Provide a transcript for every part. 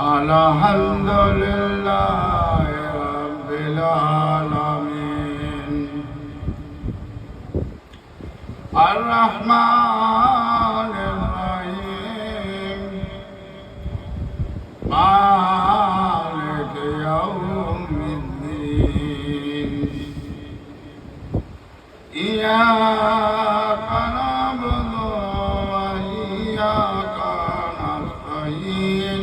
Alhamdulillahi Rabbil Alamin. Ar-Rahmanir Rahim. Malik Yawmiddin. Iyyaka na'budu wa iyyaka nasta'in.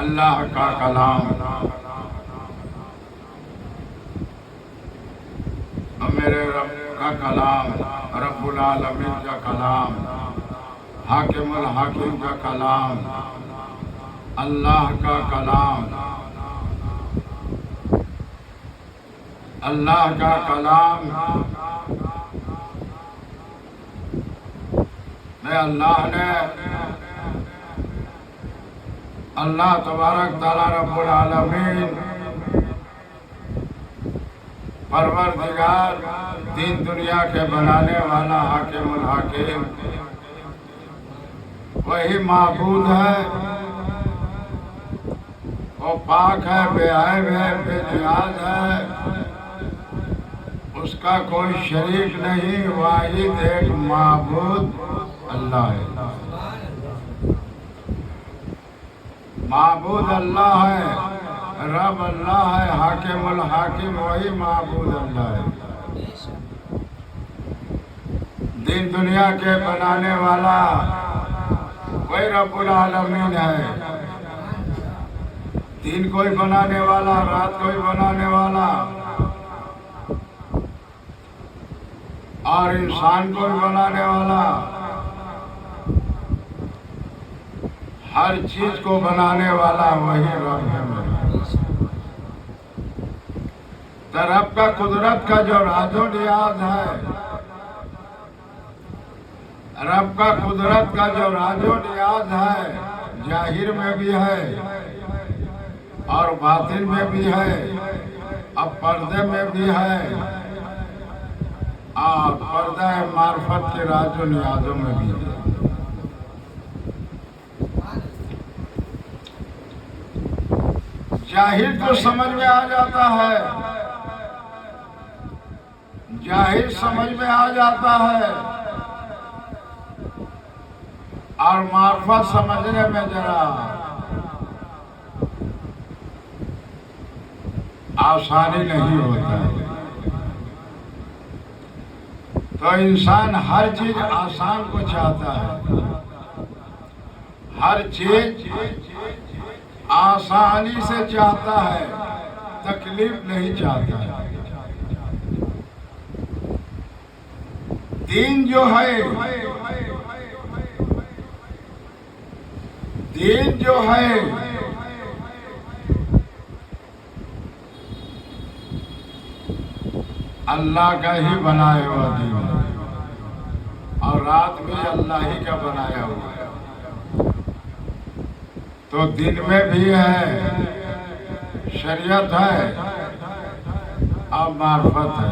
अल्लाह का कलाम मेरे रब का कलाम, रब्बुल आलमीन का कलाम, हाकिमुल हाकिम का कलाम, अल्लाह का कलाम, अल्लाह का कलाम में अल्लाह ने अल्लाह तबारक ताला रब्बुल आलमीन परवरदिगार दीन दुनिया के बनाने वाला हाकिमुल हाकिम वही माबूद है, वो पाक है, बेअयब है, बेनियाज है, उसका कोई शरीक नहीं, वाहिद एक माबूद अल्लाह है। माबूद अल्लाह है, रब अल्लाह है, हाकिमुल हाकिम वही माबूद अल्लाह है। दीन दुनिया के बनाने वाला वही रब्बुल आलमीन है। दिन कोई बनाने वाला, रात कोई बनाने वाला, और इंसान को भी बनाने वाला, हर चीज को बनाने वाला वही रब है मेरा। तो रब का कुदरत का जो राजो नियाज है, रब का कुदरत का जो राजो नियाज है, जाहिर में भी है और बातिन में भी है, अब पर्दे में भी है और पर्दा मार्फत के राजो नियाजों में भी है। जाहिर तो समझ में आ जाता है, जाहिर समझ में आ जाता है और मार्फत समझने में जरा आसानी नहीं होता है। तो इंसान हर चीज आसान को चाहता है, हर चीज आसानी से चाहता है, तकलीफ नहीं चाहता है। दीन जो है, दीन जो है अल्लाह का ही बनाया हुआ दीन है और रात भी अल्लाह ही का बनाया हुआ है। तो दिन में भी है, शरीयत है और मार्फत है,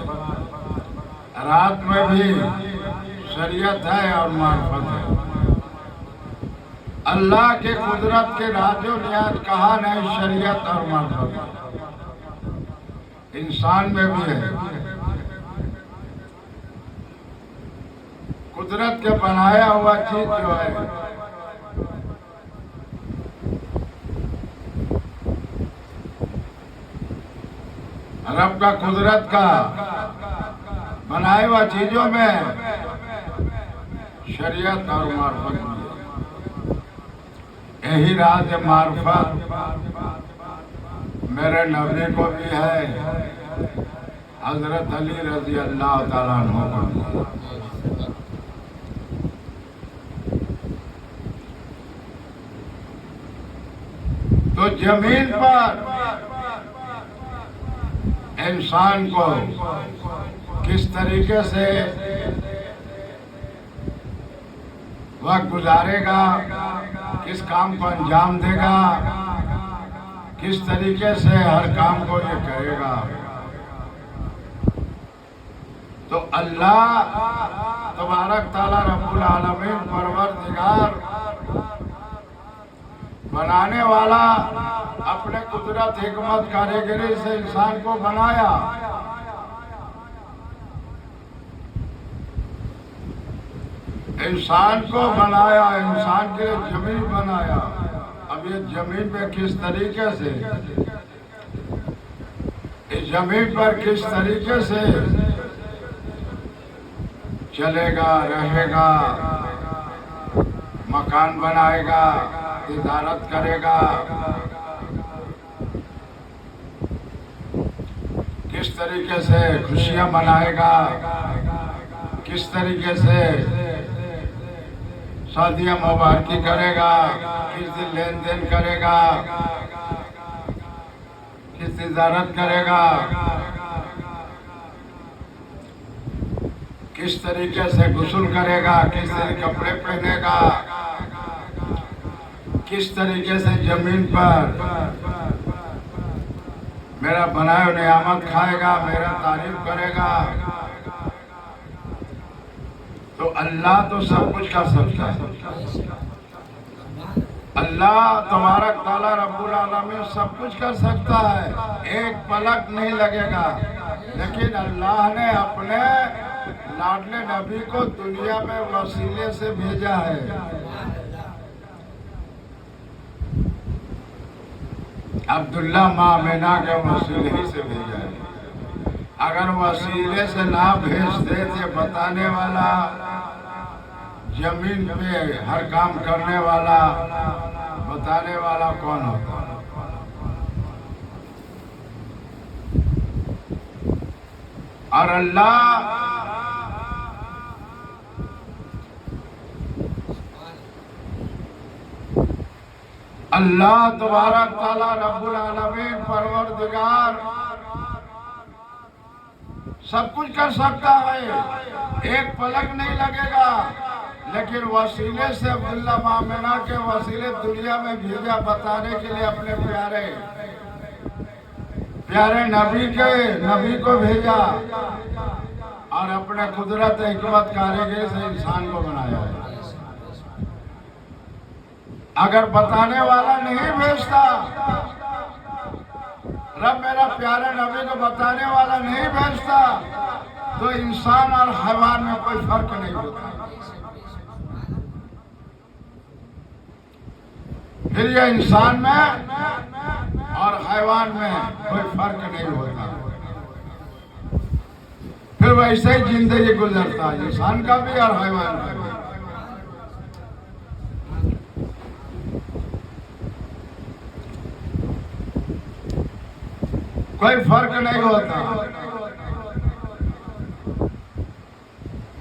रात में भी शरीयत है और मार्फत है। अल्लाह के कुदरत के राजो नियाज कहा नहीं, शरीयत और मार्फत है। इंसान में भी है, कुदरत के बनाया हुआ चीज जो है, रब का कुदरत का बनाए हुआ चीजों में शरीयत और मार्फत भी है। यही राज मार्फत मेरे नबी को भी है, हजरत अली रजी अल्लाह ताला अन्हु को भी है। तो जमीन पर इंसान को किस तरीके से वक्त गुजारेगा, किस काम को अंजाम देगा, किस तरीके से हर काम को ये करेगा, तो अल्लाह तबारक ताला रब्बुल आलमीन परवरदिगार बनाने वाला अपने कुदरत हिकमत कारीगरी से इंसान को बनाया। इंसान को बनाया, इंसान के लिए जमीन बनाया। अब ये जमीन पे किस तरीके से, इस जमीन पर किस तरीके से चलेगा, रहेगा, मकान बनाएगा, तिजारत करेगा, किस तरीके से खुशियां मनाएगा, किस तरीके से शादियां मुबारकी करेगा, किस दिन लेन देन करेगा, किस तिजारत करेगा, किस तरीके से गुस्ल करेगा, किस तरह कपड़े पहनेगा, किस तरीके से जमीन पर मेरा बनाए नियामत खाएगा, मेरा तारीफ करेगा। तो अल्लाह तो सब कुछ कर सकता है। अल्लाह तबारक ताला रब्बुल आलमीन सब कुछ कर सकता है, एक पलक नहीं लगेगा। लेकिन अल्लाह ने अपने लाडले नबी को दुनिया में वसीले से भेजा है। अब्दुल्ला माँ मीना के वसीले ही से भेजा है। अगर वसीले से ना भेज देते, बताने वाला, जमीन पे हर काम करने वाला, बताने वाला कौन होता? और अल्लाह अल्लाह तबारक ताला रब्बुल आलमीन परवरदिगार सब कुछ कर सकता है, एक पलक नहीं लगेगा, लेकिन वसीले से अब्दुल्ला मामिना के वसीले दुनिया में भेजा बताने के लिए अपने प्यारे प्यारे नबी को भेजा और अपने कुदरत हिकमत कारीगरी से इंसान को बनाया है। अगर बताने वाला नहीं भेजता, रब मेरा प्यारे नबी को बताने वाला नहीं भेजता, तो इंसान और हैवान में कोई फर्क नहीं होता। फिर ये इंसान में और हैवान में कोई फर्क नहीं होता, फिर वैसे ही जिंदगी गुजरता है, इंसान का भी और हैवान का भी। कोई फर्क नहीं होता।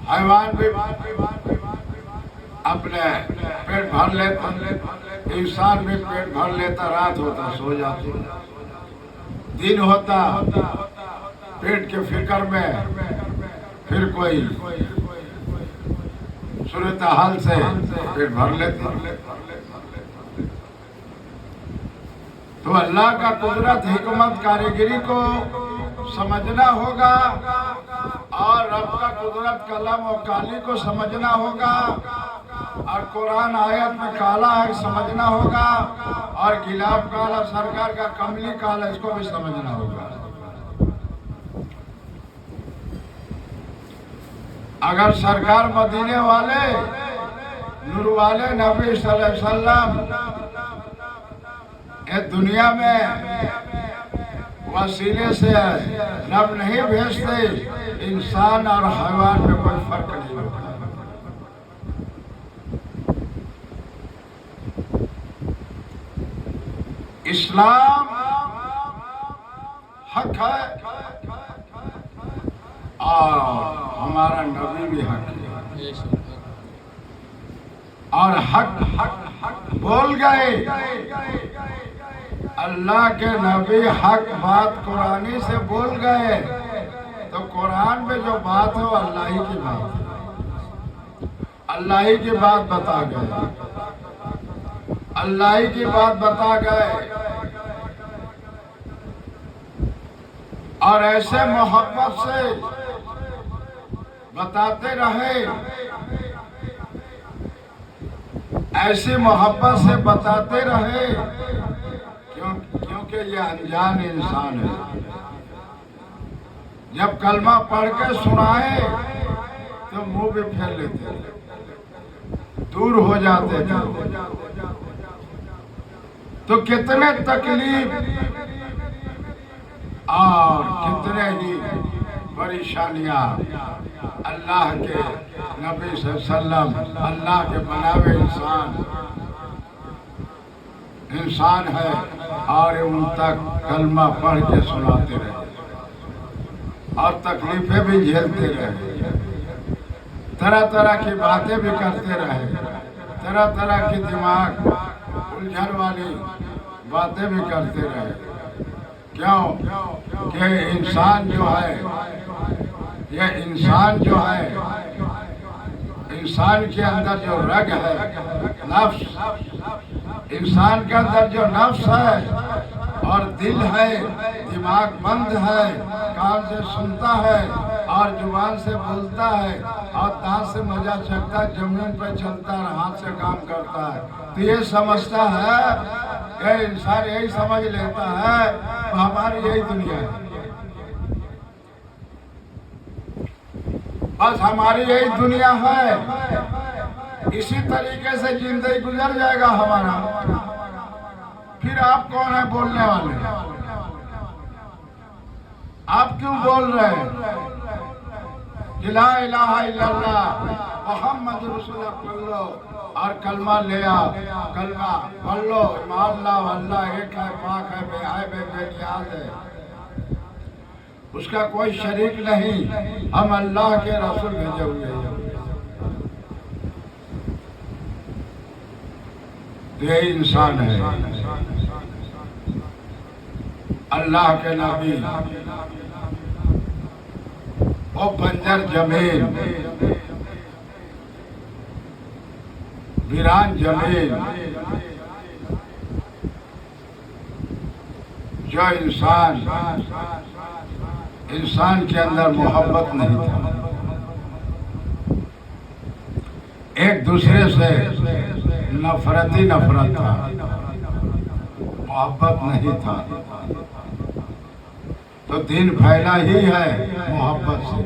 हैवान भी अपने पेट भर लेता, इंसान भी पेट भर लेता, रात होता सो जाता, दिन होता पेट के फिक्र में, फिर कोई सूरत हाल से पेट भर लेता। तो अल्लाह का कुदरत हिकमत कारीगरी को समझना होगा और रब का कुदरत कलम और काली को समझना होगा और कुरान आयत में काला है समझना होगा और गिलाफ काला सरकार का कमली काला इसको भी समझना होगा। अगर सरकार मदीने वाले नूर वाले नबी सल्लल्लाहु अलैहि वसल्लम ये दुनिया में वसीले से रब नहीं भेजते, इंसान और हैवान में कोई फर्क नहीं होता। इस्लाम हक है और हमारा नबी भी हक है और हक बोल गए। अल्लाह के नबी हक बात कुरानी से बोल गए, तो कुरान में जो बात है वो अल्लाह ही की बात है, अल्लाह ही की बात बता गए, अल्लाह ही की बात बता गए। और ऐसे मोहब्बत से बताते रहे, ऐसी मोहब्बत से बताते रहे, क्योंकि ये अनजान इंसान है। जब कलमा पढ़ के सुनाए तो मुंह भी फेर लेते, दूर हो जाते थे। तो कितने तकलीफ और कितने ही परेशानियां अल्लाह के नबी सल्लल्लाहु अलैहि वसल्लम, अल्लाह के बनावे इंसान है और उन तक कलमा पढ़ के सुनाते रहे और तकलीफें भी झेलते रहे, तरह तरह की बातें भी करते रहे, तरह तरह की दिमाग उलझन वाली बातें भी करते रहे। क्यों कि इंसान जो है, ये इंसान जो है, इंसान के अंदर जो रग है, नफ्स, इंसान के अंदर जो नफ्स है और दिल है, दिमाग बंद है, कान से सुनता है और जुबान से बोलता है और दांत से मजा चखता है, जमीन पर चलता है, हाथ से काम करता है, तो ये समझता है, ये इंसान यही समझ लेता है तो हमारी यही दुनिया है, बस हमारी यही दुनिया है, इसी तरीके से जिंदगी गुजर जाएगा हमारा। फिर आप कौन है बोलने वाले? आप क्यों बोल रहे हैं कि ला इलाहा इल्लल्लाह मोहम्मद रसूलुल्लाह पढ़ लो और कलमा ले आओ, कलमा पढ़ लो, अल्लाह एक है, पाक है, बेहाय बेनियाज है, उसका कोई शरीक नहीं, हम अल्लाह के रसूल भेजे हुए हैं। ये इंसान है। अल्लाह के नबी वो बंजर जमीन, वीरान जमीन, जो इंसान के अंदर मोहब्बत नहीं था, एक दूसरे से नफरत ही नफरत था, मोहब्बत नहीं था। तो दीन फैला ही है मोहब्बत से,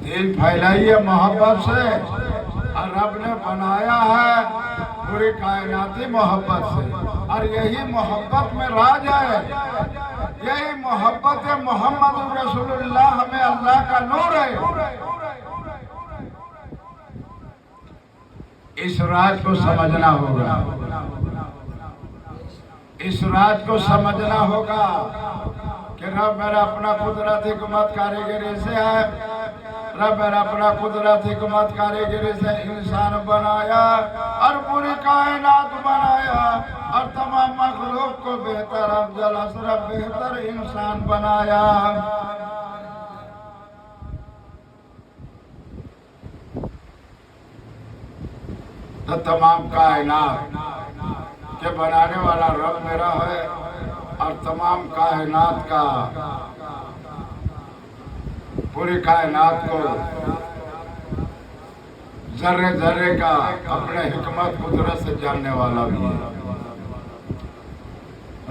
दीन फैला ही है मोहब्बत से। और रब ने बनाया है पूरी कायनाती मोहब्बत से, और यही मोहब्बत में राज है, यही मोहब्बत मोहम्मद रसूलुल्लाह हमें अल्लाह का नूर है। इस राज को समझना होगा, इस राज को समझना होगा कि रब मेरा अपना कुदरत हिकमत कारीगरी से है, रब मेरा अपना कुदरत हिकमत कारीगरी से इंसान बनाया और पूरी कायनात बनाया और तमाम मखलूक को बेहतर अफजल अशरफ बेहतर इंसान बनाया। तो तमाम कायनात के बनाने वाला रब मेरा है और तमाम कायनात का, पूरी कायनात को जर्रे जर्रे का अपने हिकमत कुदरत से जानने वाला भी है।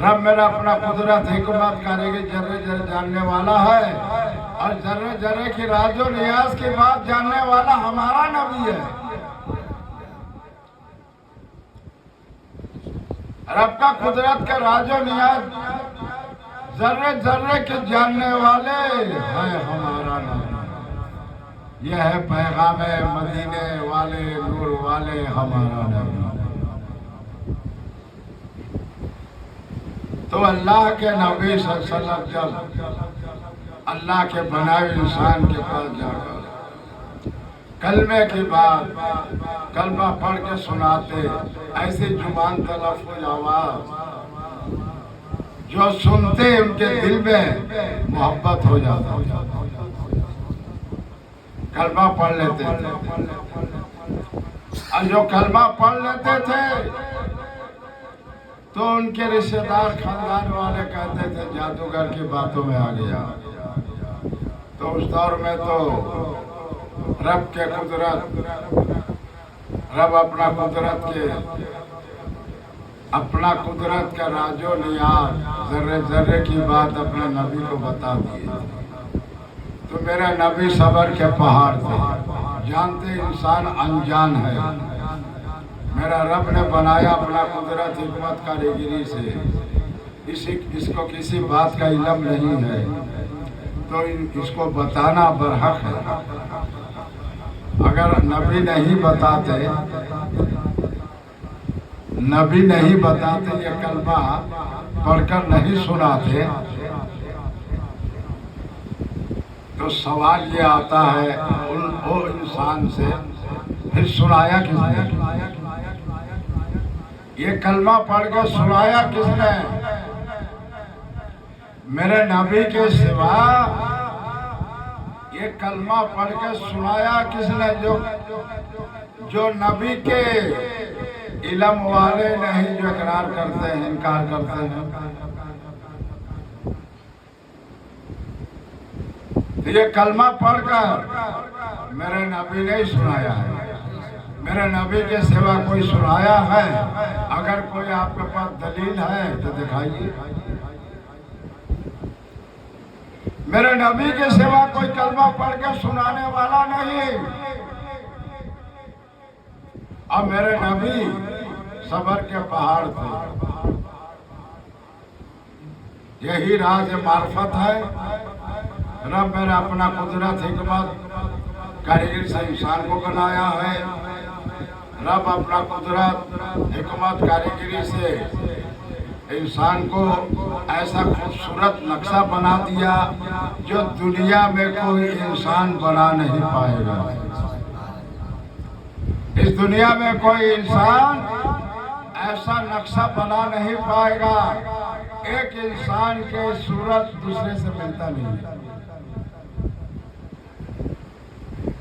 रब मेरा अपना कुदरत हिकमत कारीगरी जर्रे जर्रे जानने वाला है और जर्रे जर्रे की राजो नियाज की बात जानने वाला हमारा नबी है। रब का कुदरत के राजो नियाज जर्रे जर्रे के जानने वाले है हमारा नबी। यह है पैगाम मदीने वाले नूर वाले हमारा नबी। तो अल्लाह के नबी सल्लल्लाहु अलैहि वसल्लम जब अल्लाह के बनाए इंसान के पास जाकर कलमे की बात कलमा पढ़ के सुनाते, ऐसी जुबान तलफ्फुज़ आवाज जो सुनते उनके दिल में मोहब्बत हो जाता, कलमा पढ़ लेते थे। और जो कलमा पढ़ लेते थे तो उनके रिश्तेदार खानदान वाले कहते थे जादूगर की बातों में आ गया। तो उस दौर में तो रब के कुदरत, रब अपना कुदरत का राजो नियाज जर्रे जर्रे की बात अपने नबी को बता दिए। तो मेरे नबी सबर के पहाड़ थे, जानते इंसान अनजान है। मेरा रब ने बनाया अपना कुदरत हिकमत कारीगरी से, इसको किसी बात का इल्म नहीं है, तो इसको बताना बरहक है। अगर नबी नहीं बताते ये कलमा पढ़कर नहीं सुनाते, तो सवाल ये आता है वो इंसान से, फिर सुनाया किसने? ये कलमा पढ़ कर सुनाया किसने? मेरे नबी के सिवा ये कलमा पढ़ के सुनाया किसने? जो नबी के इल्म वाले नहीं, जो इकरार करते हैं, इनकार करते हैं। तो ये कलमा पढ़कर मेरे नबी ने सुनाया है। मेरे नबी के सिवा कोई सुनाया है? अगर कोई आपके पास दलील है तो दिखाइए। मेरे नबी के सिवा कोई कलमा पढ़ के सुनाने वाला नहीं। और मेरे नबी सबर के पहाड़ थे। यही राज मार्फत है। रब मेरा अपना कुदरत हिकमत कारीगरी से इंसान को बनाया है। रब अपना कुदरत हिकमत कारीगरी से इंसान को ऐसा खूबसूरत नक्शा बना दिया जो दुनिया में कोई इंसान बना नहीं पाएगा। इस दुनिया में कोई इंसान ऐसा नक्शा बना नहीं पाएगा। एक इंसान के सूरत दूसरे से मिलता नहीं।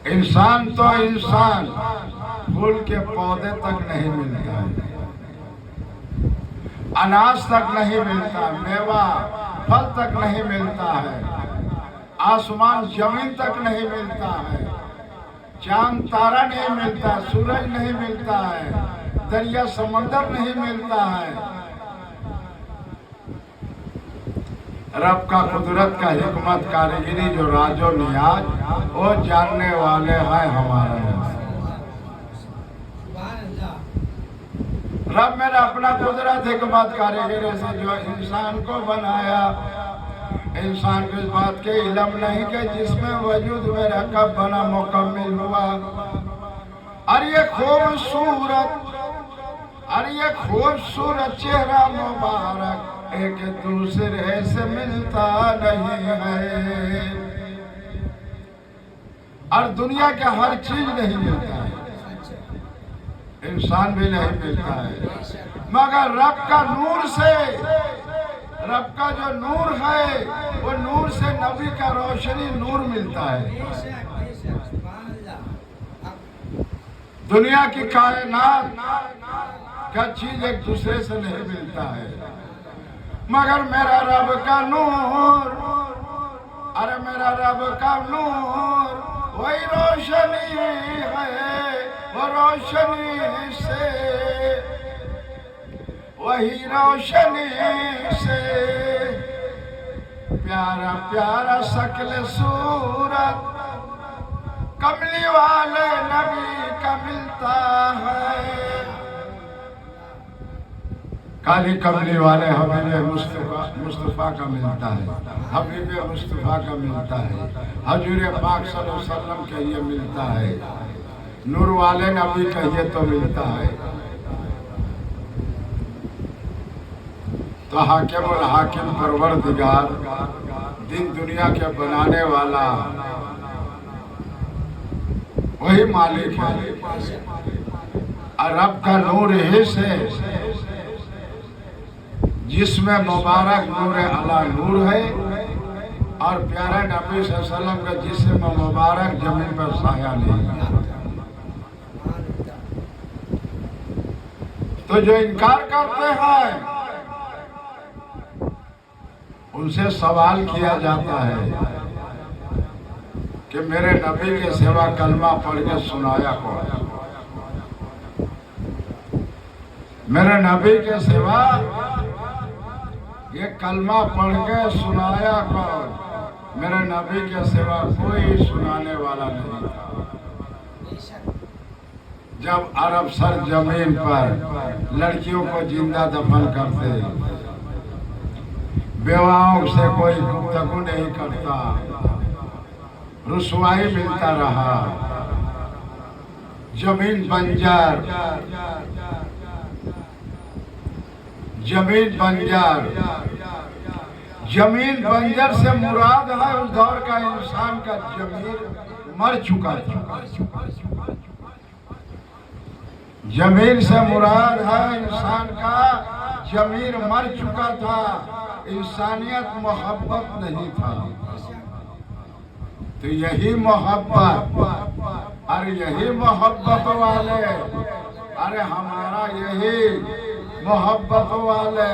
इंसान तो इंसान, फूल के पौधे तक नहीं मिलता है, अनाज तक नहीं मिलता, मेवा फल तक नहीं मिलता है, आसमान जमीन तक नहीं मिलता है, चांद तारा नहीं मिलता, सूरज नहीं मिलता है, दरिया समंदर नहीं मिलता है। रब का कुदरत का हिकमत कारीगिरी जो राजो नियाज वो जानने वाले हैं हमारे। रब मेरा अपना कुदरत हिकमत कारीगिरी से जो इंसान को बनाया, इंसान को इस बात के इल्म नहीं कि जिसमें वजूद मेरा कब बना मुकम्मिल हुआ। और ये खूबसूरत चेहरा मुबारक एक दूसरे से मिलता नहीं है। और दुनिया के हर चीज नहीं मिलता है, इंसान भी नहीं मिलता है, मगर रब का नूर से, रब का जो नूर है वो नूर से नबी का रोशनी नूर मिलता है। दुनिया की कायनात का चीज एक दूसरे से नहीं मिलता है, मगर मेरा रब का नूर, अरे मेरा रब का नूर वही रोशनी है, वो रोशनी से, वही रोशनी से प्यारा प्यारा शक्ल सूरत कमली वाले नबी का मिलता है। काली कमली वाले हबीब मुस्तफ़ा का मिलता है, हबीब मुस्तफ़ा का मिलता है, हजूर पाक सल्लल्लाहु अलैहि वसल्लम के ये मिलता है, नूर वाले नबी का ये तो मिलता है। तो हाकिमुल हाकिम परवरदिगार दिन दुनिया के बनाने वाला वही मालिक है। और रब का नूर ही से जिसमें मुबारक नूर अला नूर है, और प्यारे नबी सल्लल्लाहु अलैहि वसल्लम का जिस्म मुबारक जमीन पर साया नहीं है। तो जो इनकार करते हैं उनसे सवाल किया जाता है कि मेरे नबी के सिवा कलमा पढ़ के सुनाया कौन? मेरे नबी के सिवा ये कलमा पढ़ के सुनाया कौन? मेरे नबी के सिवा कोई सुनाने वाला नहीं था। जब अरब सर जमीन पर लड़कियों को जिंदा दफन करते, बेवाओं से कोई गुफ्तगू नहीं करता, रुसवाई मिलता रहा, जमीन बंजर, जमीन बंजर, जमीन बंजर से मुराद है उस दौर का इंसान का जमीन मर चुका था। जमीन से मुराद है इंसान का जमीन मर चुका था, इंसानियत मोहब्बत नहीं था। तो यही मोहब्बत, अरे यही मोहब्बत वाले, अरे हमारा यही मोहब्बत वाले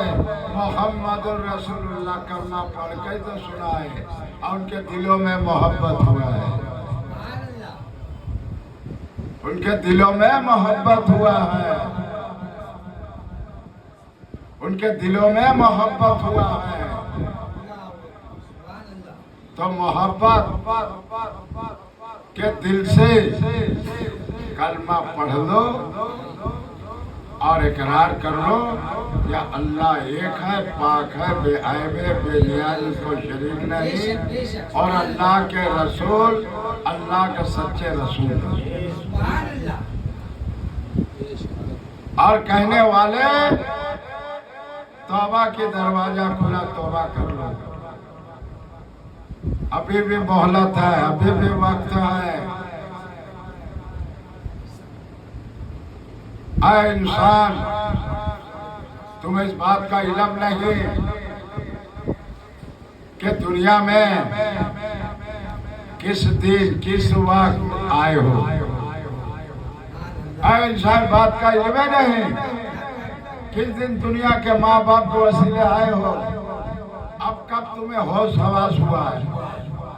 मोहम्मद रसूलुल्लाह कलमा पढ़ के तो सुनाए और उनके दिलों में मोहब्बत हुआ है, उनके दिलों में मोहब्बत हुआ है, उनके दिलों में मोहब्बत हुआ है। तो मोहब्बत के दिल से कलमा पढ़ लो और इकरार कर लो या अल्लाह एक है, पाक है, बेऐब है, बेनियाज, उसको शरीक नहीं, और अल्लाह के रसूल अल्लाह के सच्चे रसूल हैं। और कहने वाले तौबा की दरवाजा खुला, तौबा कर लो, अभी भी मोहलत है, अभी भी वक्त है। ऐ इंसान, तुम्हें इस बात का इल्म नहीं कि दुनिया में किस दिन किस वक्त आए हो। इंसान बात का इल्म नहीं किस दिन दुनिया के माँ बाप को वसीले आए हो, अब कब तुम्हें होश हवास हुआ है,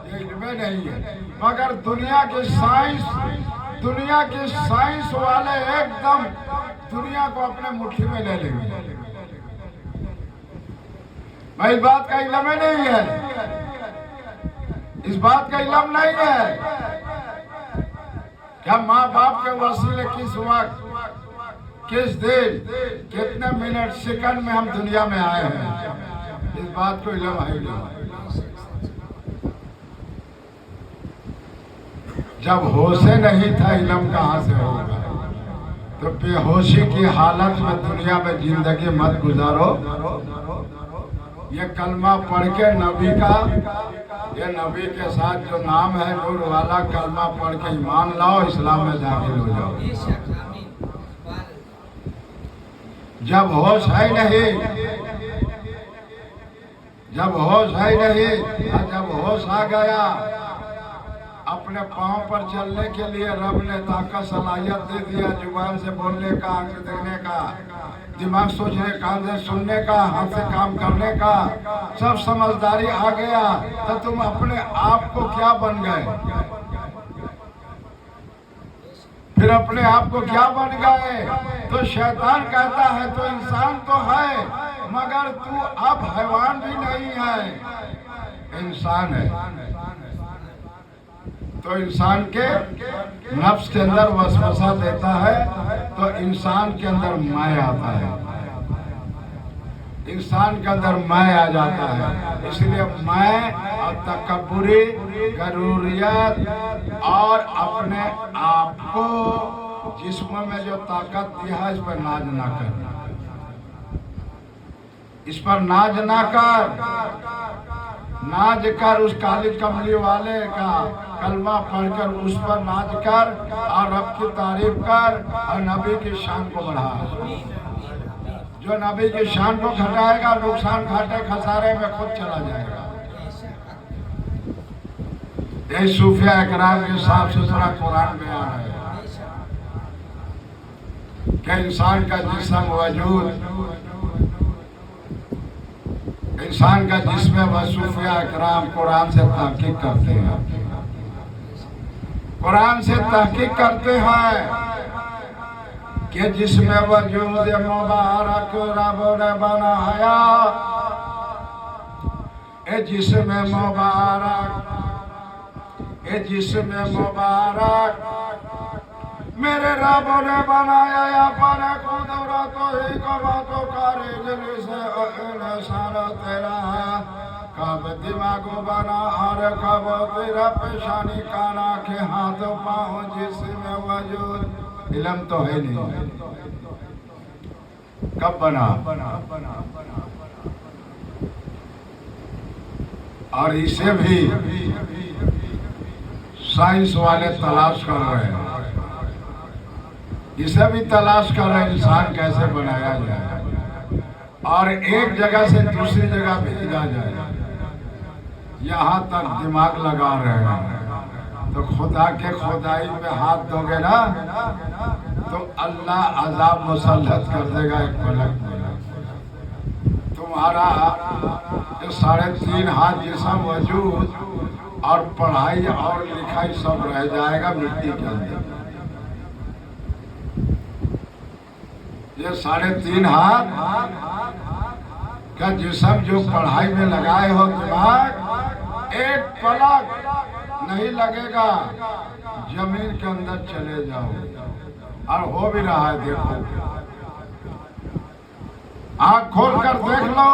ये इल्म नहीं है। मगर दुनिया की साइंस वाले एकदम दुनिया को अपने मुट्ठी में ले लेंगे। भाई बात का इल्म नहीं है, इस बात का इल्म नहीं है क्या माँ बाप के वसीले किस वक्त किस दिन कितने मिनट सेकंड में हम दुनिया में आए हैं, इस बात को इल्म है नहीं। जब होशे नहीं था इल्म कहाँ से होगा। तो बेहोशी की हालत में दुनिया में जिंदगी मत गुजारो। ये कलमा पढ़ के नबी का, ये नबी के साथ जो नाम है नूर वाला, कलमा पढ़ के ईमान लाओ, इस्लाम में दाखिल हो जाओ। जब होश है नहीं, जब होश है नहीं और जब होश आ गया, अपने पांव पर चलने के लिए रब ने ताकत सलाहियत दे दिया, जुबान से बोलने का, आंख से देखने का, दिमाग सोचने, कान से सुनने का, हाथ से काम करने का, सब समझदारी आ गया, तो तुम अपने आप को क्या बन गए? फिर अपने आप को क्या बन गए? तो शैतान कहता है तो इंसान तो है, मगर तू अब हैवान भी नहीं है, इंसान है। तो इंसान के नफ्स के अंदर वसवसा देता है, तो इंसान के अंदर मैं आता है, इंसान के अंदर मैं आ जाता है। इसलिए मैं और तकब्बुरी, गरूरियत और अपने आप को जिस्म में जो ताकत दी है, इस पर नाज ना कर, इस पर नाज ना कर। नाज कर उस काली कमली वाले का कलमा पढ़कर उस पर नाज कर और रब की तारीफ कर और नबी की शान को बढ़ा। जो नबी की शान को घटाएगा, नुकसान घाटे खसारे में खुद चला जाएगा। यही सूफिया इकराम के साफ सुथरा कुरान बयान है कि इंसान का जिस्म वजूद, इंसान का जिस्म व सूफिया इकराम कुरान से तहकीक करते हैं, कुरान से तहकीक करते हैं कि जिसमें वजूद मुबारक रब ने बनाया, ए जिसमें मुबारक, ए जिसमें मुबारक मेरे रब ने बनाया, या पर कुदरत ही को बातों कारीगरी से इंसान तेरा कब दिमाग बना और कब तेरा पेशानी काना के हाथ पाँव जिसमें वजूद। इल्म तो है नहीं, कब बना? और इसे भी साइंस वाले तलाश कर रहे हैं, इसे भी तलाश कर रहे हैं इंसान कैसे बनाया जाए और एक जगह से दूसरी जगह भेजा जाए। यहाँ तक दिमाग लगा रहे हैं। तो खुदा के खुदाई में हाथ दोगे ना तो अल्लाह अजाब मुसल्लत कर देगा एक पलक में। तुम्हारा 3.5 हाथ जैसा वजूद और पढ़ाई और लिखाई सब रह जाएगा मिट्टी के अंदर। ये 3.5 हाथ का जिस्म जो पढ़ाई में लगाए हो, दिमाग एक पलक नहीं लगेगा, जमीन के अंदर चले जाओ। और हो भी रहा है, देखो, आँख खोल कर देख लो,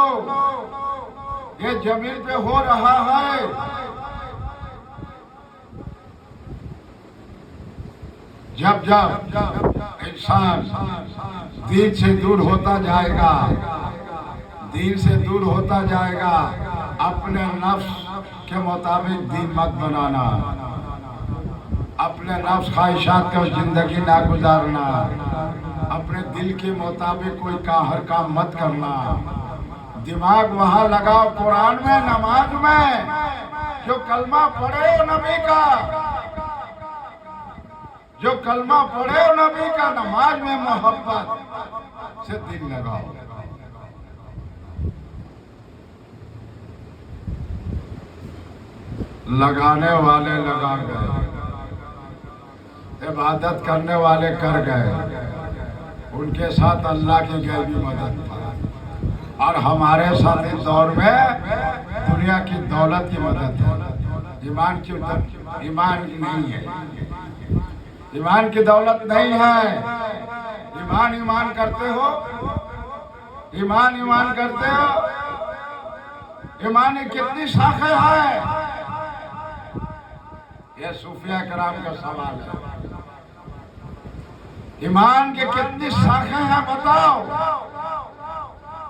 ये जमीन पे हो रहा है। जब जब इंसान दीन से दूर होता जाएगा, दीन से दूर होता जाएगा, अपने नफ्स के मुताबिक दीन मत बनाना, अपने नफ्स ख्वाहिशात का जिंदगी ना गुजारना, अपने दिल के मुताबिक कोई हर काम मत करना। दिमाग वहां लगाओ कुरान में, नमाज में। जो कलमा पढ़े हो नबी का, जो कलमा पढ़े हो नबी का, नमाज में मोहब्बत से दिल लगाओ। लगाने वाले लगा गए, इबादत करने वाले कर गए, उनके साथ अल्लाह की गैबी मदद था। और हमारे साथ इस दौर में दुनिया की दौलत की मदद है। ईमान की नहीं है, ईमान की दौलत नहीं है। ईमान करते हो, ईमान करते हो। ईमान की कितनी शाखें हैं, यह सूफिया कराम का सवाल है। ईमान की कितनी शाखें हैं बताओ।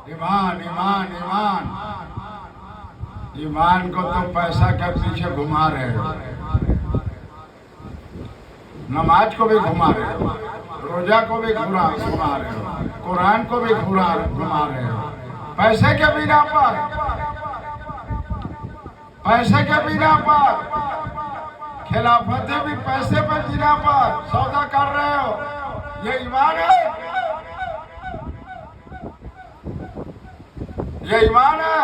ईमान ईमान ईमान ईमान को तो पैसा के पीछे घुमा रहे हो, नमाज को भी घुमा रहे हो, रोजा को भी घुमा रहे हो, कुरान को भी घुमा रहे हो। पैसे के बिना पर, पैसे के बिना पर, खिलाफतें भी पैसे पर बिना पर सौदा कर रहे हो। ये ईमान है, ये ईमान है।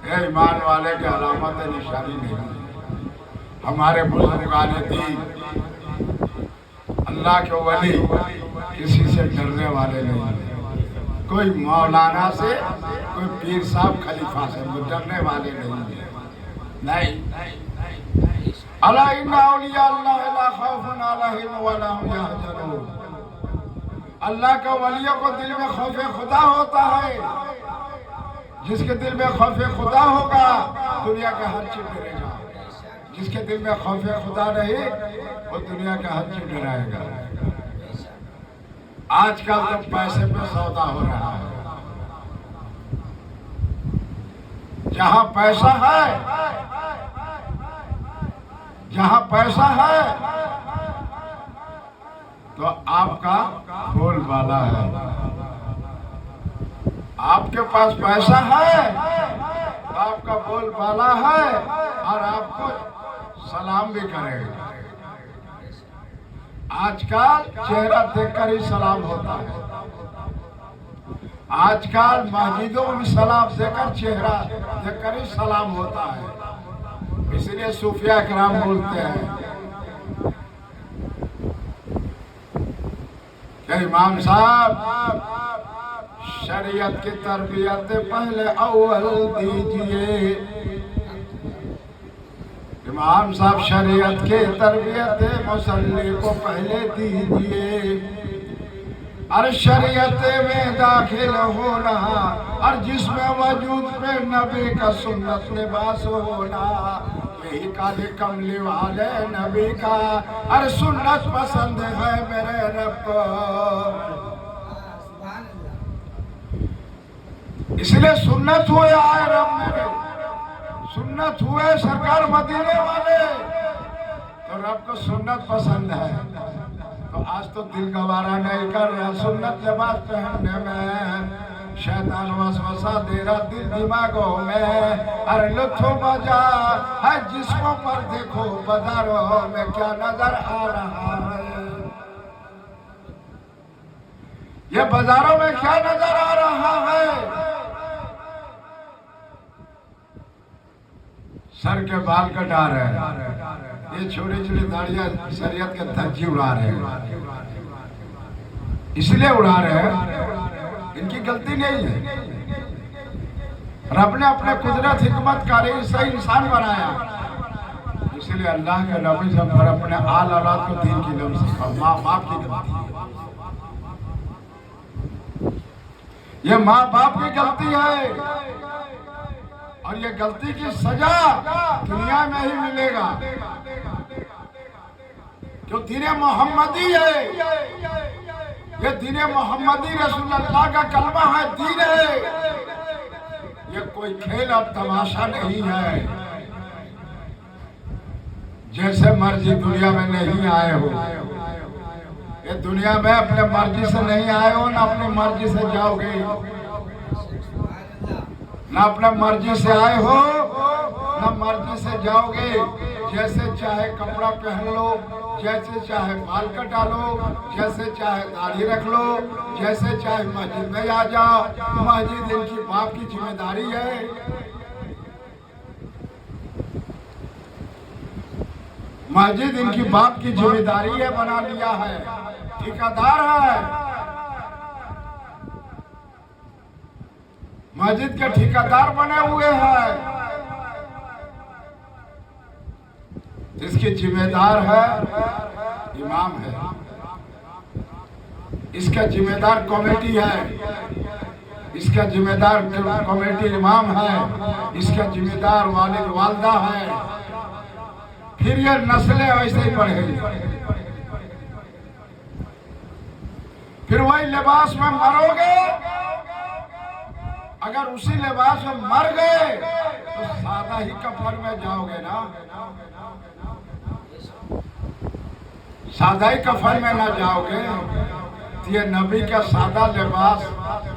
ये ईमान वाले की अलामत निशानी नहीं है। हमारे बुजुर्गान दीन, अल्लाह के वली किसी से डरने वाले नहीं है। कोई मौलाना से, कोई पीर साहब खलीफा से डरने वाले नहीं। अला इन्ना औलिया अल्लाह ला खौफुन अलैहिम वला हुम यहज़नून। अल्लाह के वलियों को दिल में खौफ खुदा होता है। जिसके दिल में खौफ खुदा होगा दुनिया का हर चीज डरेगा। जिसके दिल में खौफ खुदा नहीं वो दुनिया का हर चीज डराएगा। आजकल तो पैसे पे सौदा हो रहा है। जहां पैसा है, जहां पैसा है तो आपका बोलबाला है। आपके पास पैसा है तो आपका बोलबाला है और आपको सलाम भी करेगा। आजकल चेहरा देखकर ही सलाम होता है। आजकल मस्जिदों में सलाम देकर, चेहरा देखकर ही सलाम होता है। इसलिए सूफिया कराम बोलते हैं कि इमाम साहब शरीयत की तरबियत पहले अव्वल दीजिए। इमाम साहब शरीयत की तरबियत मुसल्ली को पहले दीजिए। और शरीयत में दाखिल होना और जिसमें वजूद पे नबी का सुन्नत लिबास होना, यही काले कमली वाले नबी का और सुन्नत पसंद है मेरे रब को। इसलिए सुन्नत हुए आए रब मेरे, सुन्नत हुए सरकार मदीने वाले, तो रब को सुन्नत पसंद है। तो आज तो दिल गवारा नहीं कर रहा सुन्नत लिबास पहनने में। शैतान वसवसा दे रहा दिल दिमागों में। अरे लुत्फो मजा है जिस्मों पर देखो, बाजारों में क्या नजर आ रहा है। ये बाजारों में क्या नजर आ रहा है। सर के बाल कटा रहे हैं, ये छोटी छोटी दाढ़ियां शरीयत के धज्जी उड़ा रहे हैं। इसलिए उड़ा रहे हैं, इनकी गलती नहीं है। रब ने अपने कुदरत हिकमत कारी से इंसान बनाया। इसलिए अल्लाह के नबी से पर अपने आल औलाद को दीन की इल्म सिखाओ। माँ बाप की गलती है, ये माँ बाप की गलती है। और ये गलती की सजा दुनिया में ही मिलेगा। जो दीन मोहम्मदी है, ये दीन मोहम्मदी रसूलुल्लाह का कलमा है, दीन है। ये कोई खेल और तमाशा नहीं है। जैसे मर्जी दुनिया में नहीं आए हो, ये दुनिया में अपने मर्जी से नहीं आए हो, ना अपनी मर्जी से जाओगे। ना अपने मर्जी से आए हो, ना मर्जी से जाओगे। जैसे चाहे कपड़ा पहन लो, जैसे चाहे बाल कटा लो, जैसे चाहे दाढ़ी रख लो, जैसे चाहे मस्जिद में आ जाओ। मस्जिद इनकी बाप की जिम्मेदारी है। मस्जिद इनकी बाप की जिम्मेदारी है, बना लिया है, ठेकेदार है। मस्जिद के ठेकेदार बने हुए हैं। जिसकी जिम्मेदार है इमाम है, इसका जिम्मेदार कमेटी है, इसका जिम्मेदार कमेटी इमाम है, इसका जिम्मेदार वालिद वालदा है। फिर ये नस्लें वैसे ही बढ़ेगी। फिर वही लिबास में मरोगे। अगर उसी लिबास में मर गए तो सादा ही कफन में जाओगे ना, सादा ही कफन में ना जाओगे। तो ये नबी का सादा लिबास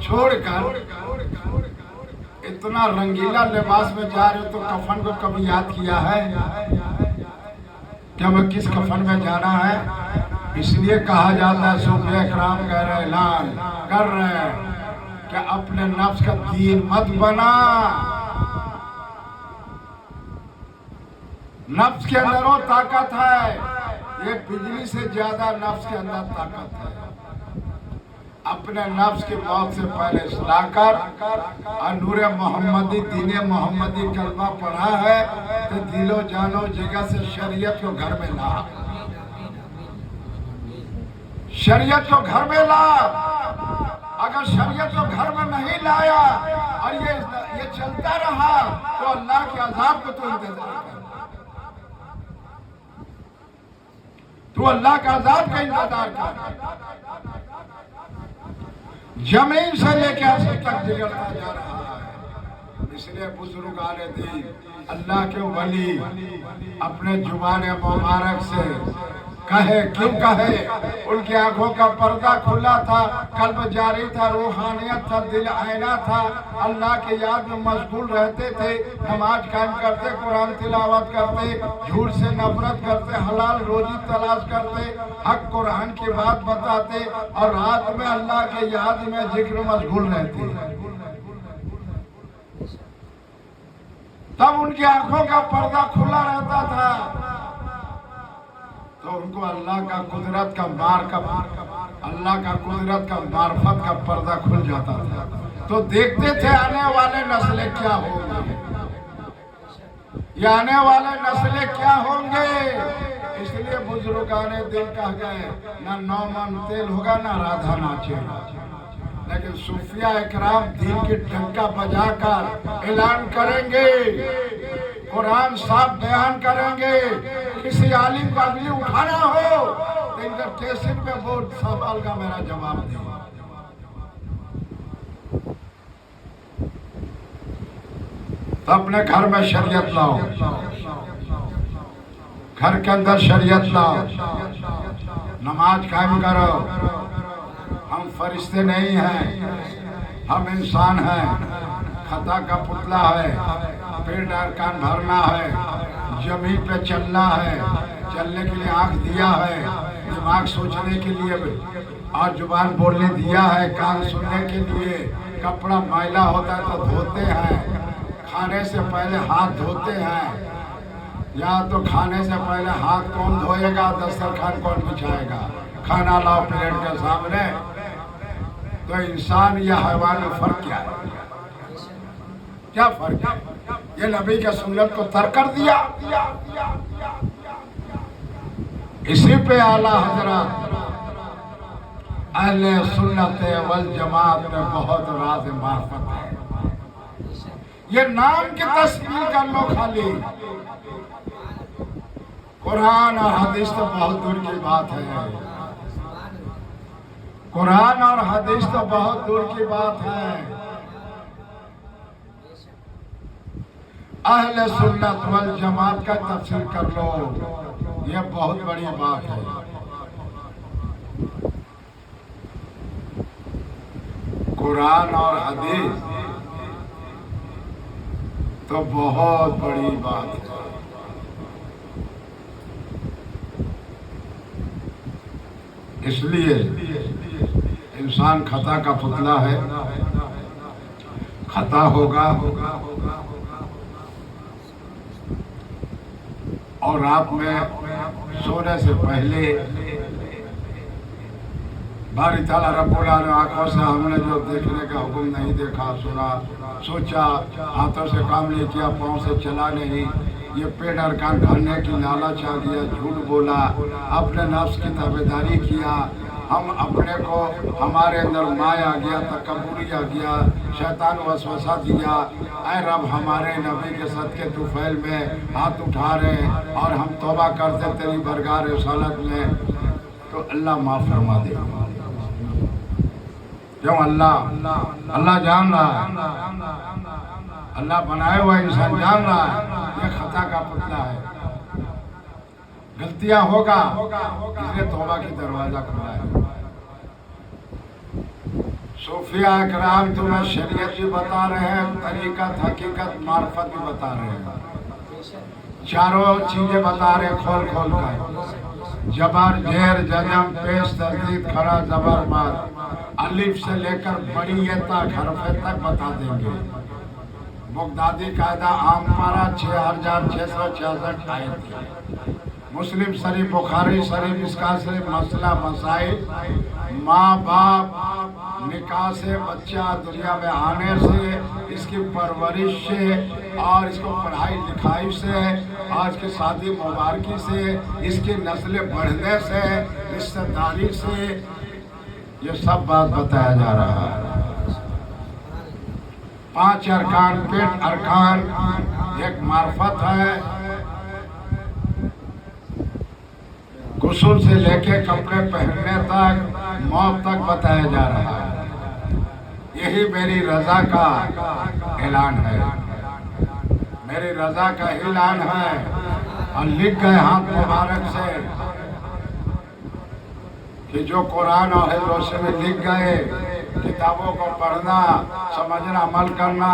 छोड़कर इतना रंगीला लिबास में जा रहे हो, तो कफन को कभी याद किया है क्या मैं किस कफन में जाना है? इसलिए कहा जाता है, सूफिया इकराम कह रहे, ऐलान कर रहे हैं कि अपने नफ्स का दीन मत बना। नफ्स के अंदर वो ताकत है, ये बिजली से ज्यादा नफ्स के अंदर ताकत है। अपने नफ्स की मौत से पहले इस्लाकर और नूर मोहम्मदी दीन मोहम्मदी कलमा पढ़ा है तो दिलो जानो जगह से शरीयत को घर में ला, शरीयत को घर में ला। अगर शरीयत को घर में नहीं लाया और ये चलता रहा तो अल्लाह के अजाब को तो इंतजार कर, तू अल्लाह का अजाब का इंतजार कर। जमीन से लेकर आसमान तक बिगड़ता जा रहा है। इसलिए बुजुर्ग आले दीन अल्लाह के वली अपने जुबान मुबारक से कहे, क्यों कहे? उनकी आंखों का पर्दा खुला था, कल्ब जारी था, रूहानियत था, दिल आईना था। अल्लाह के याद में मशगूल रहते थे, नमाज कायम करते, कुरान तिलावत करते, झूठ से नफरत करते, हलाल रोजी तलाश करते, हक कुरान की बात बताते और रात में अल्लाह के याद में जिक्र मशगूल रहते। तब उनकी आंखों का पर्दा खुला रहता था, तो उनको अल्लाह का कुदरत का अल्लाह का कुदरत का मार्फत का पर्दा खुल जाता था। तो देखते थे आने वाले नस्लें क्या होंगे, ये आने वाले नस्लें क्या होंगे। इसलिए बुजुर्गाने दिल कह गए, ना 9 मन तेल होगा ना राधा नाचेगा। लेकिन सूफिया इकराम दीन की डंका बजाकर ऐलान करेंगे, कुरान साफ बयान करेंगे। किसी आलिम को अगली उठाना हो तो इनका कैसेट में बहुत सवाल का मेरा जवाब दे। तो अपने घर में शरीयत लाओ, घर के अंदर शरीयत लाओ, नमाज कायम करो। हम फरिश्ते नहीं हैं, हम इंसान हैं, खता का पुतला है, पेट और कान भरना है, जमीन पे चलना है, चलने के लिए आंख दिया है, दिमाग सोचने के लिए और जुबान बोलने दिया है, कान सुनने के लिए। कपड़ा मैला होता है तो धोते हैं, खाने से पहले हाथ धोते हैं। या तो खाने से पहले हाथ कौन धोएगा, दस्तरखान कौन बिछाएगा? खाना लाओ प्लेट के सामने। तो इंसान या हैवान में फर्क क्या है? क्या फर्क है? ये नबी के सुन्नत को तर्क कर दिया। इसी पे आला हजरत अहले सुन्नत वल जमात में बहुत राज मार्फत है। ये नाम की तस्वीर कर लो खाली, कुरान और हदीस तो बहुत दूर की बात है। कुरान और हदीस तो बहुत दूर की बात है। अहले सुन्नत वल जमात का तफसीर कर लो, ये बहुत बड़ी बात है। कुरान और हदीस तो बहुत बड़ी बात है। इसलिए इंसान खता का पुतला है, खता होगा। और रात में सोने से पहले बारी ताला रब्बुल आलमीन आंखों से हमने जो देखने का हुक्म नहीं देखा, सुना, सोचा, हाथों से काम नहीं किया, पाँव से चला नहीं, ये पेट अरकान खाने की लालच आ गया, झूठ बोला, अपने नफ्स की ताबेदारी किया, हम अपने को, हमारे अंदर माया आ गया, तकब्बुरी आ गया, शैतान वसवसा दिया। ऐ रब, हमारे नबी के सदके तुफैल में हाथ उठा रहे और हम तौबा करते तेरी बरगाह रिसालत में, तो अल्लाह माफ़ फरमा दे। क्यों? अल्लाह जान रहा है, अल्लाह बनाए हुआ इंसान जान रहा है ये खता का पुतला है, गलतियां होगा, इसलिए तौबा की दरवाजा खुला है। सूफिया इकराम तुम्हें शरीयत भी बता रहे हैं, तरीकत, हकीकत, मार्फत भी बता रहे हैं, चारों चीजें बता रहे हैं खोल खोल कर। जबर, जेर, जजम, पेश, तस्दीद, खड़ा, जबर, माद, अलिफ से लेकर बड़ी ये तक, हरफे तक बता देंगे। बगदादी कायदा आम पारा 6666 आयत, मुस्लिम शरीफ, बुखारी शरीफ, इसका शरीफ, मसला मसाइल, माँ बाप, निकाह से, बच्चा दुनिया में आने से, इसकी परवरिश से और इसको पढ़ाई लिखाई से, आज की शादी मुबारकी से, इसकी नस्लें बढ़ने से, रिश्तेदारी से, ये सब बात बताया जा रहा है। 5 अरकान, पेट अरकान, एक मार्फत है, गुस्ल से लेके कपड़े पहनने तक, मौत तक बताया जा रहा है। यही मेरी रजा का ऐलान है, मेरी रजा का ऐलान है। और लिख गए हाथ मुबारक से कि जो कुरान और हदीस में लिख गए, किताबों को पढ़ना, समझना, अमल करना,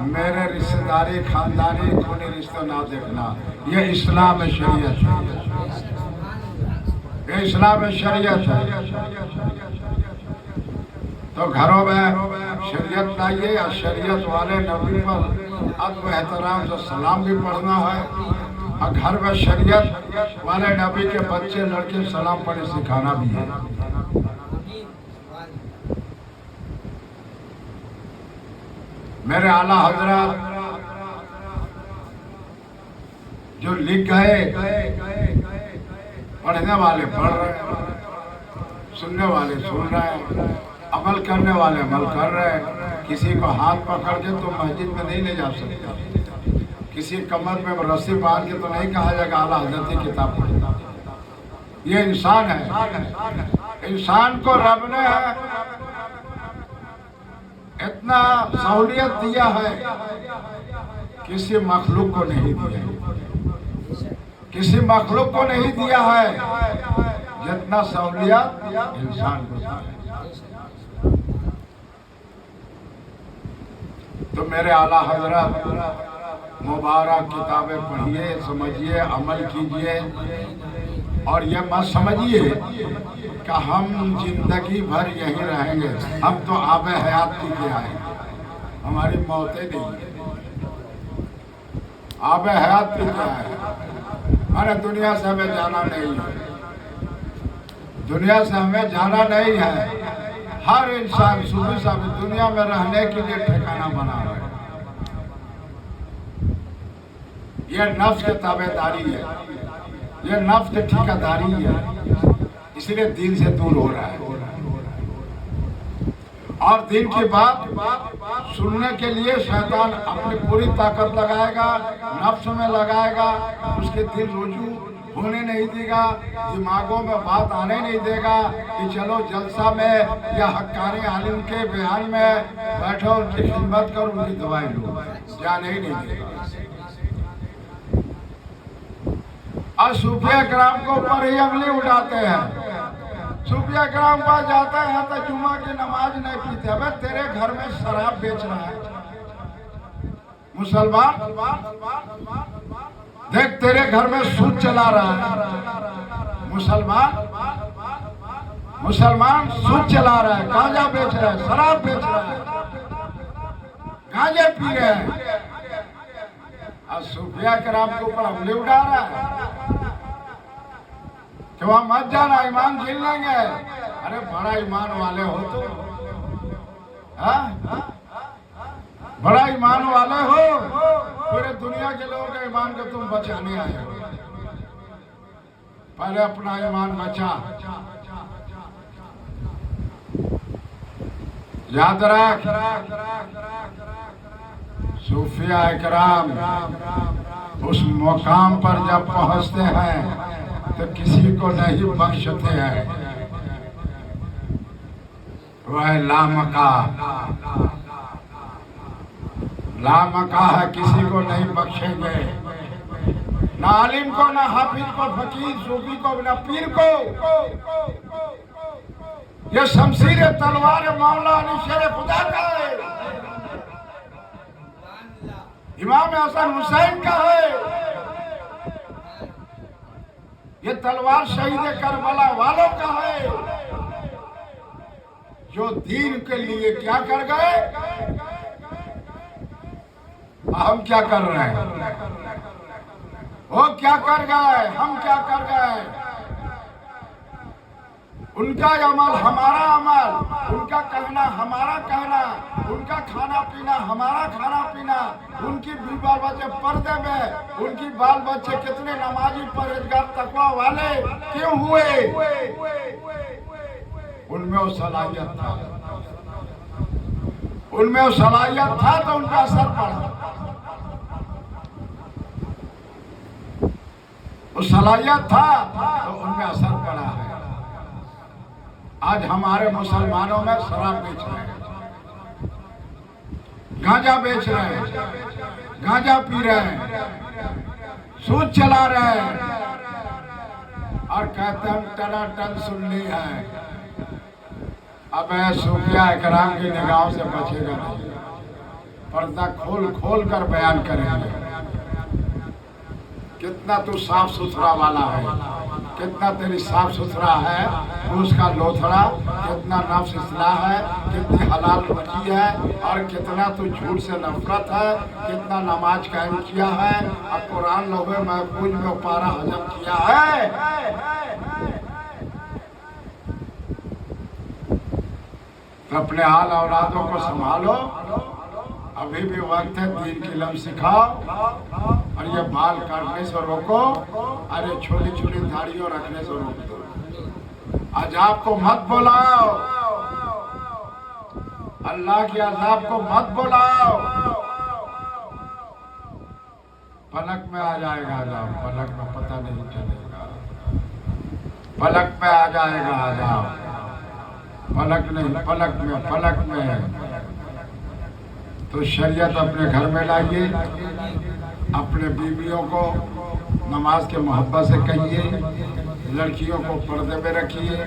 मेरे रिश्तेदारी, खानदानी, खूनी रिश्ते ना देखना, ये इस्लाम शरीयत है, ये इस्लाम शरीयत है। तो घरों में शरीयत लाइए, या शरीयत वाले नबी पर अदब एहतराम से सलाम भी पढ़ना है, और घर में शरीयत वाले नबी के बच्चे लड़के सलाम पढ़े सिखाना भी है। मेरे आला हजरत जो लिख गए, पढ़ने वाले पढ़ रहे हैं, सुनने वाले सुन रहे हैं, अमल करने वाले अमल कर रहे हैं। किसी को हाथ पकड़ के तो मस्जिद में नहीं ले जा सकते, किसी कमर में रस्सी बांध के तो नहीं कहा जाएगा आला हजरत की किताब पढ़ना। ये इंसान है, इंसान को रब ने इतना सहूलियत दिया है, किसी मखलूक को नहीं दिया, किसी मखलूक को नहीं दिया है जितना सहूलियत इंसान को दिया है। तो मेरे आला हजरत मुबारक किताबें पढ़िए, समझिए, अमल कीजिए, और ये मत समझिए कि हम जिंदगी भर यहीं रहेंगे, हम तो आबे हयात पी के आए, हमारी मौतें नहीं, आबे हयात पी के आए। माने दुनिया से हमें जाना नहीं है, दुनिया से हमें जाना नहीं है। हर इंसान सुबह से दुनिया में रहने के लिए ठिकाना बना रहा है। ये नफ्स की ताबेदारी है, ये नफ्स की ठिकादारी है, इसलिए दीन से दूर हो रहा है। और दीन की बात सुनने के लिए शैतान अपनी पूरी ताकत लगाएगा, नफ्स में लगाएगा, उसके दिल रुजू होने नहीं देगा, दिमागों में बात आने नहीं देगा कि चलो जलसा में या हक्कानी आलिम के बयान में बैठो, उनकी खिदमत करो, उनकी दवाई लो, जाने ही नहीं देगा। और सूफिया कराम को ऊपर ही अंगली उठाते हैं सूफिया कराम पास जाता है तो जुमा की नमाज नहीं पीते। अबे तेरे घर में शराब बेच रहा है मुसलमान, देख तेरे घर में सूद चला रहा है मुसलमान, मुसलमान सूद चला रहा है, गांजा बेच रहा है, शराब बेच रहा है, गांजे पी रहे हैं और सूफिया कराम के ऊपर हमले उड़ा रहा है कि वहां मत जाना, ईमान छीन लेंगे। अरे बड़ा ईमान वाले हो तो, हाँ बड़ा ईमान वाले हो, पूरे दुनिया के लोगों के ईमान को तुम बचाने आए हो। पहले अपना ईमान बचा, याद रख। सूफिया इकराम उस मुकाम पर जब पहुंचते हैं तो किसी को नहीं बख्शते हैं। वह लामका है, किसी को नहीं बख्शेंगे, ना आलिम को, ना हाफिज को, फकीर सूफी को, ना पीर को। ये शमशीर तलवार मौला अली शेर खुदा का है, इमाम हसन हुसैन का है। ये तलवार शहीद करबला वालों का है, जो दीन के लिए क्या कर गए, हम क्या कर रहे हैं, वो क्या कर गए, हम क्या कर गए। उनका अमल हमारा अमल, उनका कहना हमारा कहना, उनका खाना पीना हमारा खाना पीना, उनकी भी बाल बच्चे पर्दे में, उनकी बाल बच्चे कितने नमाजी परहेजगार तकवा वाले क्यों हुए, उनमें वो सलाहियत था, उनमें वो सलाहियत था तो उनका असर पड़ा। वो सलाहियत था तो उनमें असर पड़ा है। आज हमारे मुसलमानों में शराब बेच रहे हैं, गांजा बेच रहे हैं, गांजा पी रहे हैं, सूद चला रहे हैं और कहते हम टनाटन सुन ली है। अब सूफिया इकराम की निगाहों से बचेगा नहीं, पर्दा खोल खोल कर बयान करेंगे। कितना तू साफ सुथरा वाला है, कितना तेरी साफ सुथरा है, उसका लोथड़ा कितना नफ्स इस्लाह है, कितनी हलाल बची है, और कितना तू झूठ से नफरत है, कितना नमाज कायम किया है और कुरान लोहे महफूज में पारा हजम किया है। तो अपने हाल औलादों को संभालो, अभी भी वक्त है, दीन की इल्म सिखाओ और ये बाल काटने से रोको, अरे छोटी छोटी दाढ़ियों रखने से रोको। अजाब को मत बुलाओ, अल्लाह के अजाब को मत बुलाओ, पलक में आ जाएगा अजाब, पलक में पता नहीं चलेगा, पलक में आ जाएगा अजाब, पलक नहीं, पलक में। तो शरीयत अपने घर में लाइए, अपने बीवियों को नमाज के मोहब्बत से कहिए, लड़कियों को पर्दे में रखिए,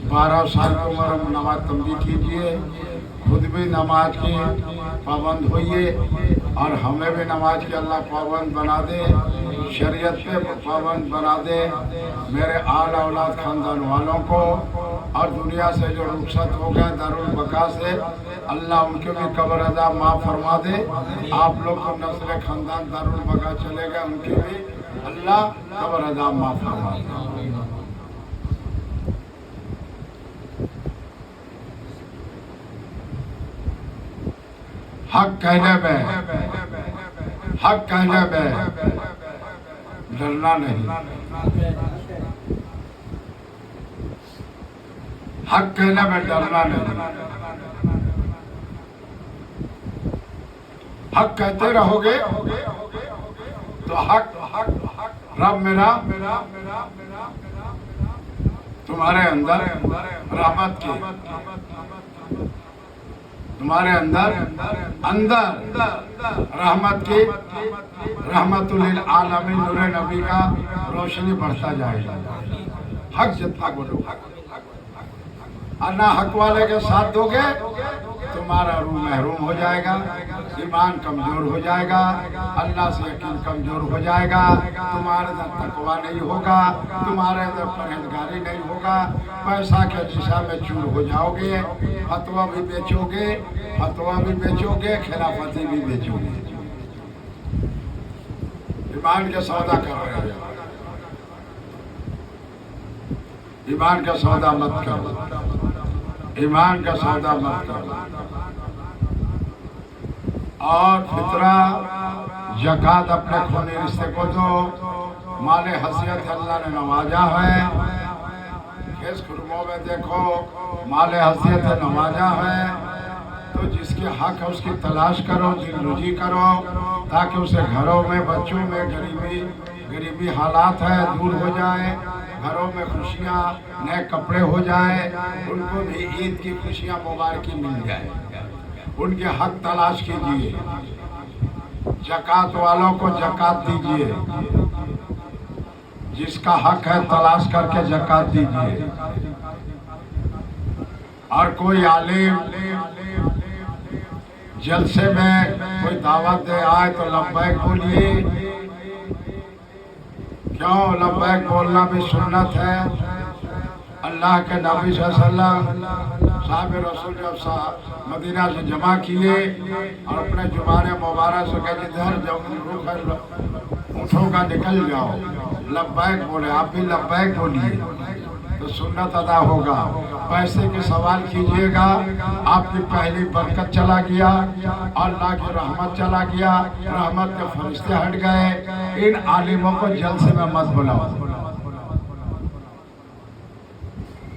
12 साल की उम्र में नमाज तंबी कीजिए, खुद भी नमाज की पाबंद होइए और हमें भी नमाज की अल्लाह पाबंद बना दे, शरीयत पे पाबंद बना दे। मेरे आल औलाद खानदान वालों को और दुनिया से जो रुखसत हो गए दारुल बका से, अल्लाह उनके भी कब्र अज़ाब माफ़ फरमा दे। आप लोग को नस्ल खानदान दारुल बका चले गए, उनके भी अल्लाह कब्र अज़ाब माफ़ फरमा दे। हक कहने में, हक कहने में डरना नहीं, हक कहने में डरना नहीं। हक कहते रहोगे तो हक रब मेरा तुम्हारे अंदर रहमत की, तुम्हारे अंदर रहमत की, रहमतुल लिल आलमीन नूरे नबी का रोशनी बढ़ता जाएगा। हक जितना बोलो, और ना हक वाले के साथ दोगे तुम्हारा रूह महरूम हो जाएगा, ईमान कमजोर हो जाएगा, अल्लाह से यकीन कमजोर हो जाएगा, तुम्हारे अंदर तकवा नहीं होगा, तुम्हारे अंदर परहेजगारी नहीं होगा, पैसा के दिशा में चूर हो जाओगे, फतवा भी बेचोगे, खिलाफती भी बेचोगे। ईमान का सौदा कर रहे हैं, ईमान का सौदा मत करो, ईमान का सौदा मत करो। और फितरा ज़कात अपने खूनी रिश्ते को दो, माले हसीयत अल्लाह ने नवाजा है, इस खुरमों में देखो माले हसीयत नवाजा है, तो जिसके हक है उसकी तलाश करो, दिल रुजी करो, ताकि उसे घरों में बच्चों में गरीबी हालात है दूर हो जाए, घरों में खुशियाँ नए कपड़े हो जाए, उनको भी ईद की खुशियाँ मुबारकी मिल जाए, उनके हक तलाश कीजिए, ज़कात वालों को ज़कात दीजिए, जिसका हक है तलाश करके ज़कात दीजिए। और कोई आलिम जलसे में कोई दावत दे आए तो लब्बैक बोलिए, क्यों लब्बैक बोलना भी सुन्नत है। अल्लाह के नबी सल्लल्लाहु साहब रसूल जब मदीना से जमा किए और अपने जुबान मुबारक से कहे जिधर जब ऊँटों का निकल जाओ लब्बैक बोले, आप भी लब्बैक बोलिए तो सुन्नत अदा होगा। पैसे के सवाल कीजिएगा, आपकी पहली बरकत चला गया, अल्लाह की रहमत चला गया, रहमत के फरिश्ते हट गए। इन आलिमों को जलसे में मत बुलाओ।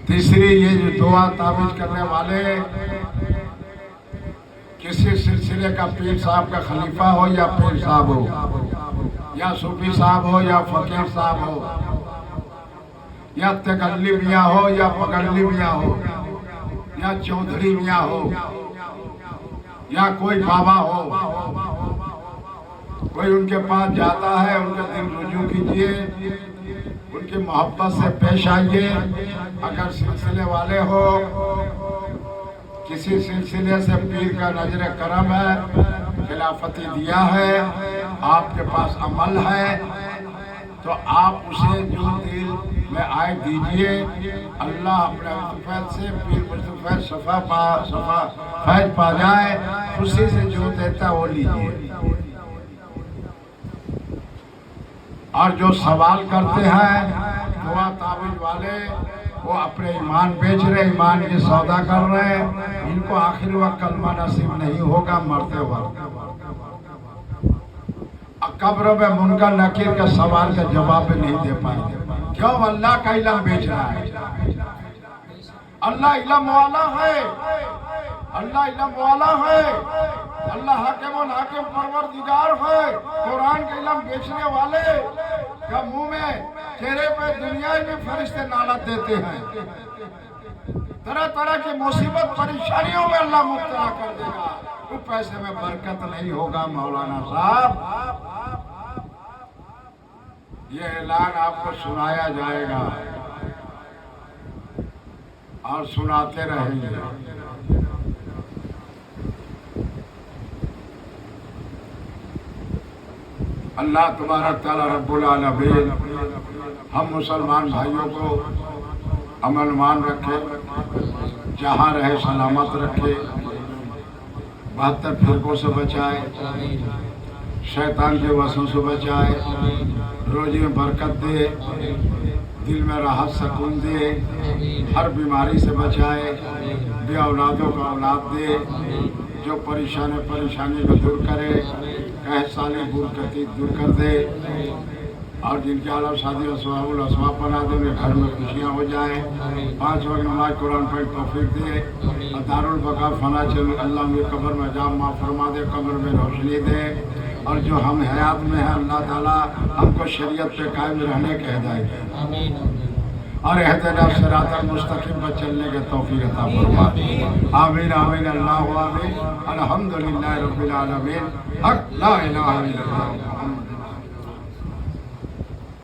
तीसरी, ये जो दुआ ताबीज करने वाले किसी सिलसिले का पीर साहब का खलीफा हो या पीर साहब हो या सूफी साहब हो या फकीर साहब हो या तगल्ली मियाँ हो या पगल्ली मियाँ हो या चौधरी मियाँ हो या कोई बाबा हो, कोई उनके पास जाता है, उनका दिल रुजू कीजिए, उनकी मोहब्बत से पेश आइए। अगर सिलसिले वाले हो, किसी सिलसिले से पीर का नजर करम है, खिलाफती दिया है, आपके पास अमल है, तो आप उसे जो दिल में आए दीजिए। अल्लाह अपने फैज से पीर मुस्तफा सफा फैज पा जाए, खुशी से जो देता वो लीजिए। और जो सवाल करते हैं दुआ ताबीज वाले, वो अपने ईमान बेच रहे, ईमान की सौदा कर रहे हैं, इनको आखिर वक्त कलमा नसीब नहीं होगा मरते वक्त। कब्र में मुनकर नकीर के सवाल का जवाब भी नहीं दे पाएंगे। क्यों? अल्लाह का इल्म बेच रहा है। अल्लाह इल्म वाला है, अल्लाह इल्म वाला है, अल्लाह हाकिमुल हाकिम परवरदिगार है। कुरान का इल्म बेचने वाले का मुंह में चेहरे पे दुनिया में फरिश्ते नालत देते हैं। तरह तरह की मुसीबत परेशानियों में अल्लाह मुब्तला कर देगा, वो पैसे में बरकत नहीं होगा। मौलाना साहब, ये ऐलान आपको सुनाया जाएगा और सुनाते रहेंगे। अल्लाह तबारक तआला रब्बुल आलमीन हम मुसलमान भाइयों को अमलमान रखे, जहाँ रहे सलामत रखे, 72 फिरकों से बचाए, शैतान के वसों से बचाए, रोजी में बरकत दे, दिल में राहत सुकून दे, हर बीमारी से बचाए, बे औलादों को औलाद दे, जो परेशानी को दूर करे, कह साले बुरकती दूर कर दे, और जिनके आला शादी असवाबुल असवाब बना दे, उनके घर में खुशियाँ हो जाए। 5 वक्त नमाज कुरान पढ़ तौफीक दे, और दारुल बका फना चल अल्लाह उनके कब्र में जाम माफ़ फरमा दे, कब्र में रोशनी दे, और जो हम हयात में हैं अल्लाह ताला हमको शरीयत पे कायम रहने के हिदायत दे, और इहदिना सिरातल मुस्तकीम पर चलने के तौफीक अता फरमा। आमीन आमीन अल्लाहु आमीन। अल्हम्दुलिल्लाहि रब्बिल आलमीन। हक ला इलाहा इल्लल्लाह।